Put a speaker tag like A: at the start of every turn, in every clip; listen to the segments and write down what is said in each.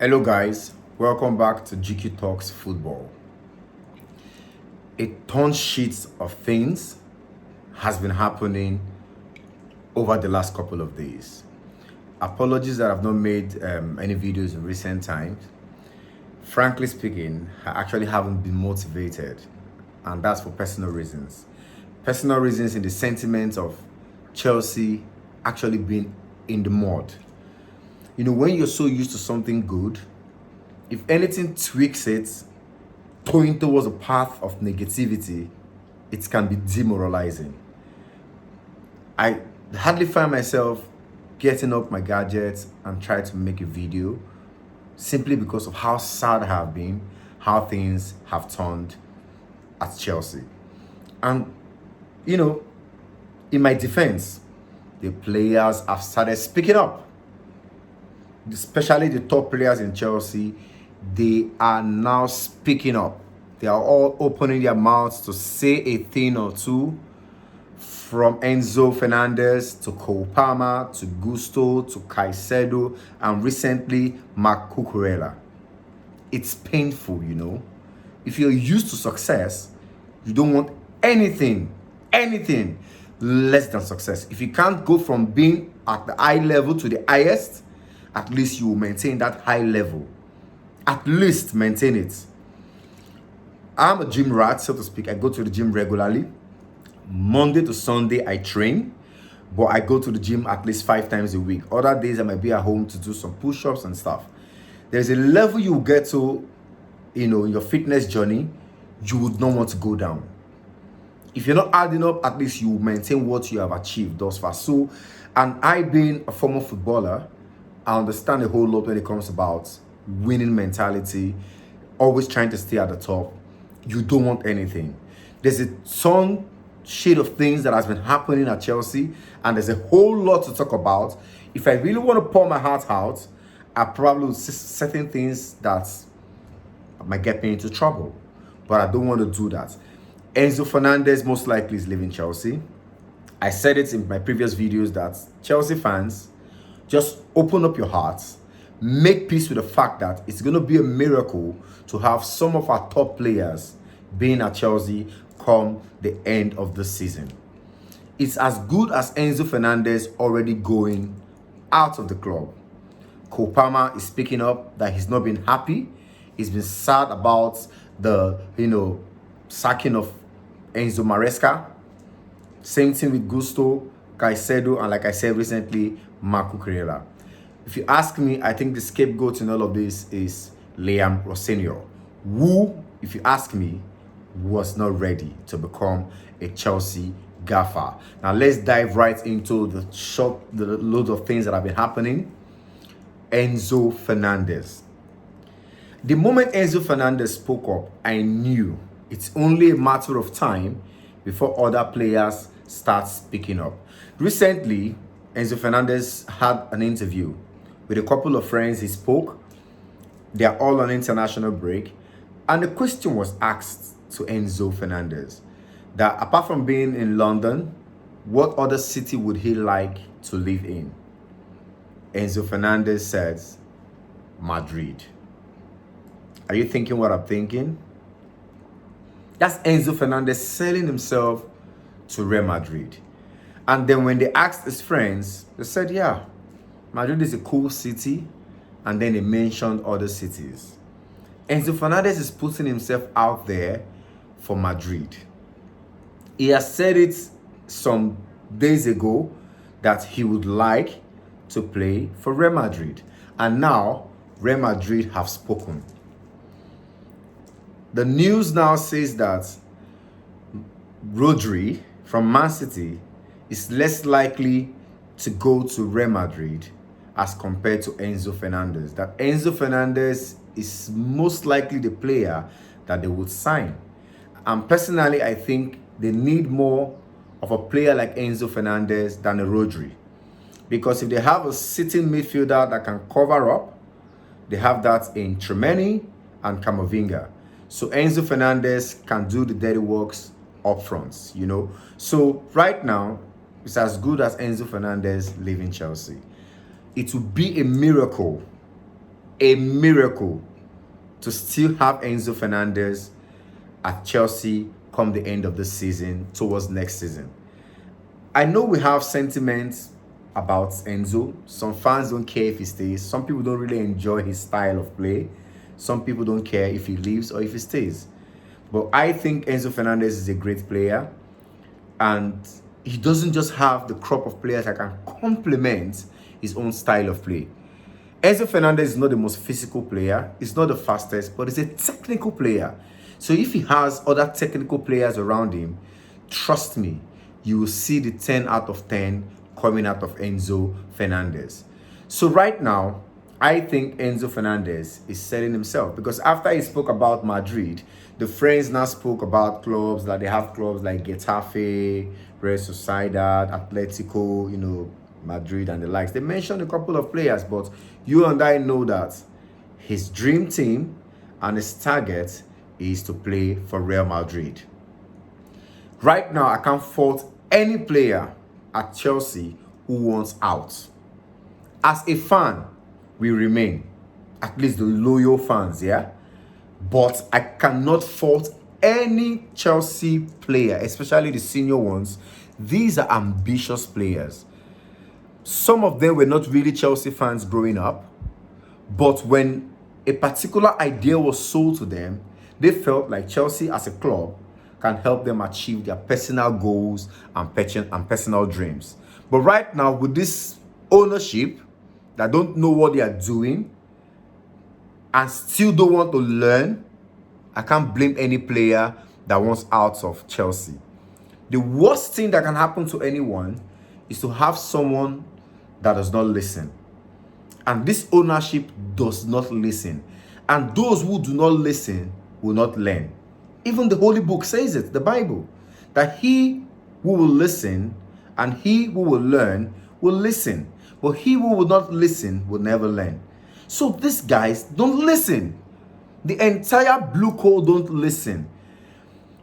A: Hello guys, welcome back to GQ Talks Football. A ton sheet of things has been happening over the last couple of days. Apologies that I've not made any videos in recent times. Frankly speaking, I actually haven't been motivated, and that's for personal reasons. Personal reasons in the sentiment of Chelsea actually being in the mud. You know, when you're so used to something good, if anything tweaks it, going towards a path of negativity, it can be demoralizing. I hardly find myself getting up my gadgets and try to make a video simply because of how sad I have been, how things have turned at Chelsea. And, you know, in my defense, the players have started speaking up, especially the top players in Chelsea. They are now speaking up. They are all opening their mouths to say a thing or two, from Enzo Fernandez to Cole Palmer to Gusto to Caicedo and recently Marc Cucurella. It's painful, you know. If you're used to success, you don't want anything less than success. If you can't go from being at the high level to the highest, at least you will maintain that high level. At least maintain it. I'm a gym rat, so to speak. I go to the gym regularly. Monday to Sunday, I train, but I go to the gym at least 5 times a week. Other days, I might be at home to do some push-ups and stuff. There's a level you get to, in your fitness journey, you would not want to go down. If you're not adding up, at least you maintain what you have achieved thus far. So, and I being a former footballer, I understand a whole lot when it comes about winning mentality, always trying to stay at the top. You don't want anything. There's a ton shade of things that has been happening at Chelsea, and there's a whole lot to talk about. If I really want to pour my heart out, I probably would say certain things that might get me into trouble, but I don't want to do that. Enzo Fernandez most likely is leaving Chelsea. I said it in my previous videos that Chelsea fans, just open up your hearts, make peace with the fact that it's going to be a miracle to have some of our top players being at Chelsea come the end of the season. It's as good as Enzo Fernandez already going out of the club. Cole Palmer is speaking up that he's not been happy. He's been sad about the, sacking of Enzo Maresca. Same thing with Gusto, Caicedo, and like I said recently, Marc Cucurella. If you ask me, I think the scapegoat in all of this is Liam Rossinior, who, if you ask me, was not ready to become a Chelsea gaffer. Now let's dive right into the loads of things that have been happening. Enzo Fernandez. The moment Enzo Fernandez spoke up, I knew it's only a matter of time before other players start speaking up. Recently, Enzo Fernandez had an interview with a couple of friends. He spoke. They are all on international break. And the question was asked to Enzo Fernandez that apart from being in London, what other city would he like to live in? Enzo Fernandez says, Madrid. Are you thinking what I'm thinking? That's Enzo Fernandez selling himself to Real Madrid. And then when they asked his friends, they said, yeah, Madrid is a cool city. And then they mentioned other cities. Enzo Fernandez is putting himself out there for Madrid. He has said it some days ago that he would like to play for Real Madrid. And now, Real Madrid have spoken. The news now says that Rodri from Man City is less likely to go to Real Madrid as compared to Enzo Fernandez. That Enzo Fernandez is most likely the player that they would sign. And personally, I think they need more of a player like Enzo Fernandez than a Rodri. Because if they have a sitting midfielder that can cover up, they have that in Tremeni and Camavinga. So Enzo Fernandez can do the dirty works up front, So right now, it's as good as Enzo Fernandez leaving Chelsea. It would be a miracle a miracle to still have Enzo Fernandez at Chelsea come the end of the season towards next season. I know we have sentiments about Enzo. Some fans don't care if he stays. Some people don't really enjoy his style of play. Some people don't care if he leaves or if he stays. But I think Enzo Fernandez is a great player. And he doesn't just have the crop of players that can complement his own style of play. Enzo Fernandez is not the most physical player. He's not the fastest, but he's a technical player. So if he has other technical players around him, trust me, you will see the 10 out of 10 coming out of Enzo Fernandez. So right now, I think Enzo Fernandez is selling himself, because after he spoke about Madrid, the friends now spoke about clubs, like they have clubs like Getafe, Real Sociedad, Atletico, Madrid and the likes. They mentioned a couple of players, but you and I know that his dream team and his target is to play for Real Madrid. Right now, I can't fault any player at Chelsea who wants out. As a fan, we remain, at least the loyal fans, yeah? But I cannot fault any Chelsea player, especially the senior ones. These are ambitious players. Some of them were not really Chelsea fans growing up, but when a particular idea was sold to them, they felt like Chelsea as a club can help them achieve their personal goals and personal dreams. But right now, with this ownership that don't know what they are doing and still don't want to learn, I can't blame any player that wants out of Chelsea. The worst thing that can happen to anyone is to have someone that does not listen. And this ownership does not listen. And those who do not listen will not learn. Even the Holy Book says it, the Bible, that he who will listen and he who will learn will listen. But he who will not listen will never learn. So these guys don't listen. The entire BlueCo don't listen.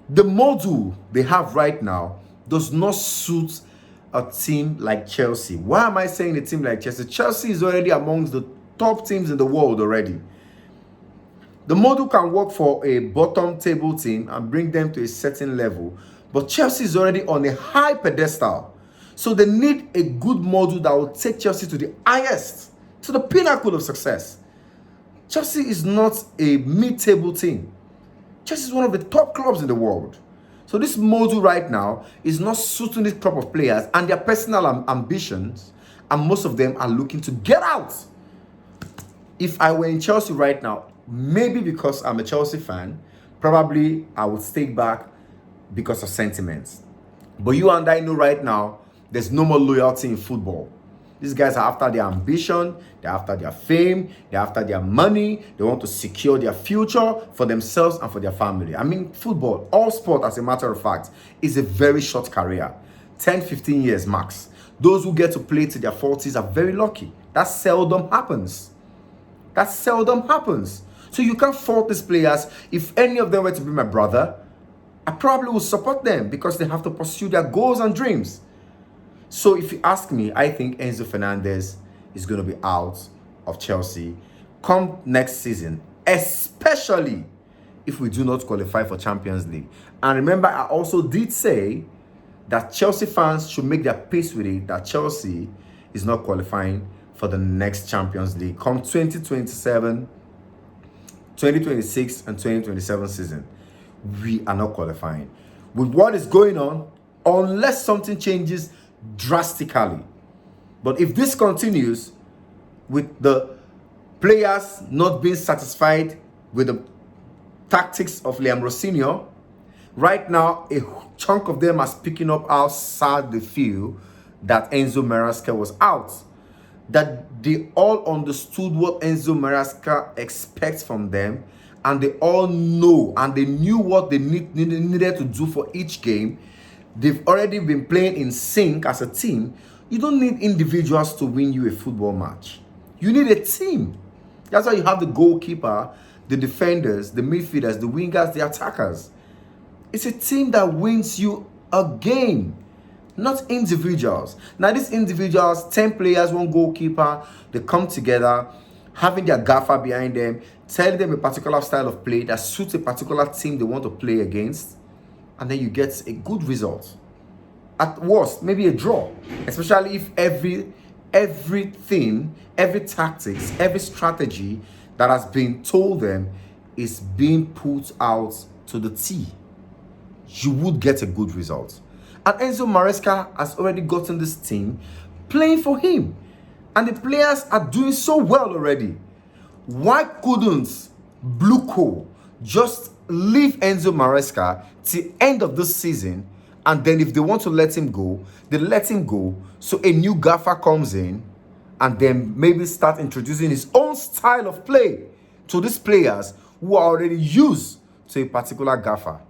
A: The model they have right now does not suit a team like Chelsea. Why am I saying a team like Chelsea? Chelsea is already amongst the top teams in the world already. The model can work for a bottom table team and bring them to a certain level. But Chelsea is already on a high pedestal. So they need a good model that will take Chelsea to the highest, to the pinnacle of success. Chelsea is not a mid-table team. Chelsea is one of the top clubs in the world. So this model right now is not suiting this club of players and their personal ambitions, and most of them are looking to get out. If I were in Chelsea right now, maybe because I'm a Chelsea fan, probably I would stay back because of sentiments. But you and I know right now, there's no more loyalty in football. These guys are after their ambition, they're after their fame, they're after their money, they want to secure their future for themselves and for their family. I mean, football, all sport as a matter of fact, is a very short career. 10, 15 years max. Those who get to play to their 40s are very lucky. That seldom happens. That seldom happens. So you can't fault these players. If any of them were to be my brother, I probably would support them because they have to pursue their goals and dreams. So if you ask me, I think Enzo Fernandez is going to be out of Chelsea come next season, especially if we do not qualify for Champions League. And remember, I also did say that Chelsea fans should make their peace with it, that Chelsea is not qualifying for the next Champions League come 2027, 2026 and 2027 season. We are not qualifying. With what is going on, unless something changes drastically. But if this continues with the players not being satisfied with the tactics of Liam Rossinier, right now a chunk of them are speaking up how sad they feel that Enzo Maresca was out. That they all understood what Enzo Maresca expects from them, and they all know and they knew what they needed to do for each game. They've already been playing in sync as a team. You don't need individuals to win you a football match. You need a team. That's why you have the goalkeeper, the defenders, the midfielders, the wingers, the attackers. It's a team that wins you a game, not individuals. Now these individuals, 10 players, one goalkeeper, they come together having their gaffer behind them, telling them a particular style of play that suits a particular team they want to play against, and then you get a good result. At worst, maybe a draw, especially if everything, every tactics, every strategy that has been told them is being put out to the T. You would get a good result. And Enzo Maresca has already gotten this team playing for him. And the players are doing so well already. Why couldn't BlueCo just leave Enzo Maresca till end of this season, and then if they want to let him go, they let him go, so a new gaffer comes in and then maybe start introducing his own style of play to these players who are already used to a particular gaffer?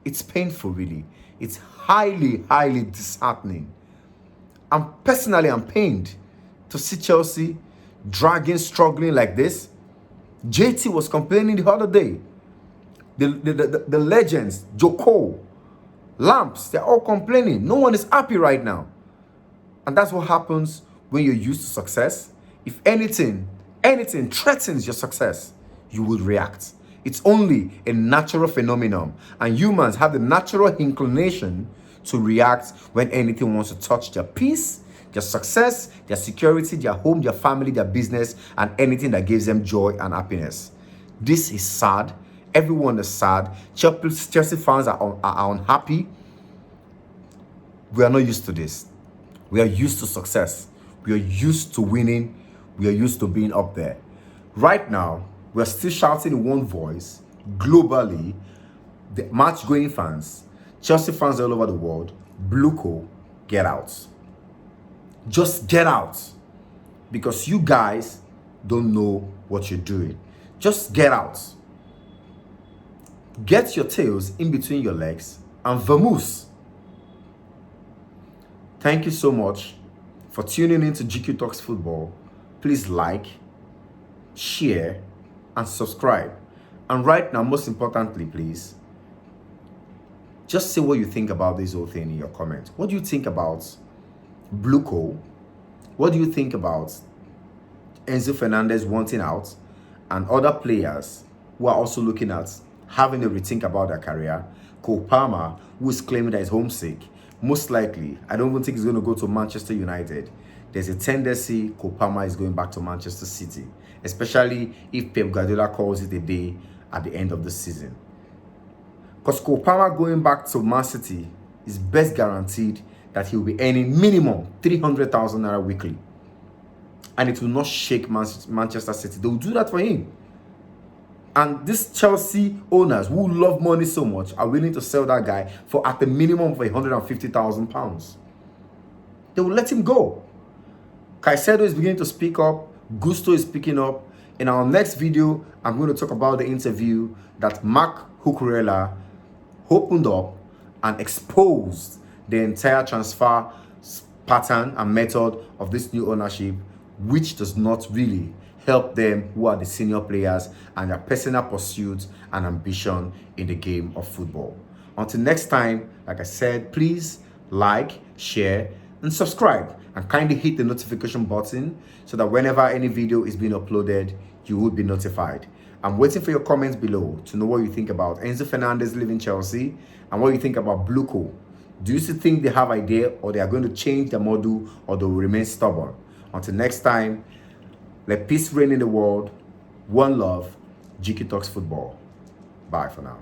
A: It's painful, really. It's highly, highly disheartening. I'm pained to see Chelsea struggling like this. JT was complaining the other day. The legends, Joko, Lamps, they're all complaining. No one is happy right now. And that's what happens when you're used to success. If anything threatens your success, you will react. It's only a natural phenomenon, and humans have the natural inclination to react when anything wants to touch their peace, their success, their security, their home, their family, their business, and anything that gives them joy and happiness. This is sad. Everyone is sad. Chelsea fans are unhappy. We are not used to this. We are used to success. We are used to winning. We are used to being up there. Right now, we are still shouting in one voice, globally, the match-going fans, Chelsea fans all over the world, BlueCo, get out. Just get out. Because you guys don't know what you're doing. Just get out. Get your tails in between your legs and vamoose. Thank you so much for tuning in to GQ Talks Football. Please like, share, and subscribe. And right now, most importantly, please, just say what you think about this whole thing in your comments. What do you think about BlueCo? What do you think about Enzo Fernandez wanting out and other players who are also looking at having a rethink about their career? Cole Palmer, who is claiming that he's homesick, most likely, I don't even think he's going to go to Manchester United. There's a tendency Cole Palmer is going back to Manchester City, especially if Pep Guardiola calls it a day at the end of the season. Because Cole Palmer going back to Man City is best guaranteed that he will be earning minimum 300,000 naira weekly. And it will not shake Manchester City. They will do that for him. And these Chelsea owners who love money so much are willing to sell that guy for at the minimum of £150,000. They will let him go. Caicedo is beginning to speak up. Gusto is speaking up. In our next video, I'm going to talk about the interview that Mark Cucurella opened up and exposed the entire transfer pattern and method of this new ownership, which does not really help them who are the senior players and their personal pursuits and ambition in the game of football. Until next time, like I said, please like, share, and subscribe, and kindly hit the notification button so that whenever any video is being uploaded, you will be notified. I'm waiting for your comments below to know what you think about Enzo Fernandez leaving Chelsea and what you think about BlueCo. Do you still think they have idea, or they are going to change their model, or they will remain stubborn? Until next time, let peace reign in the world. One love. GQ Talks Football. Bye for now.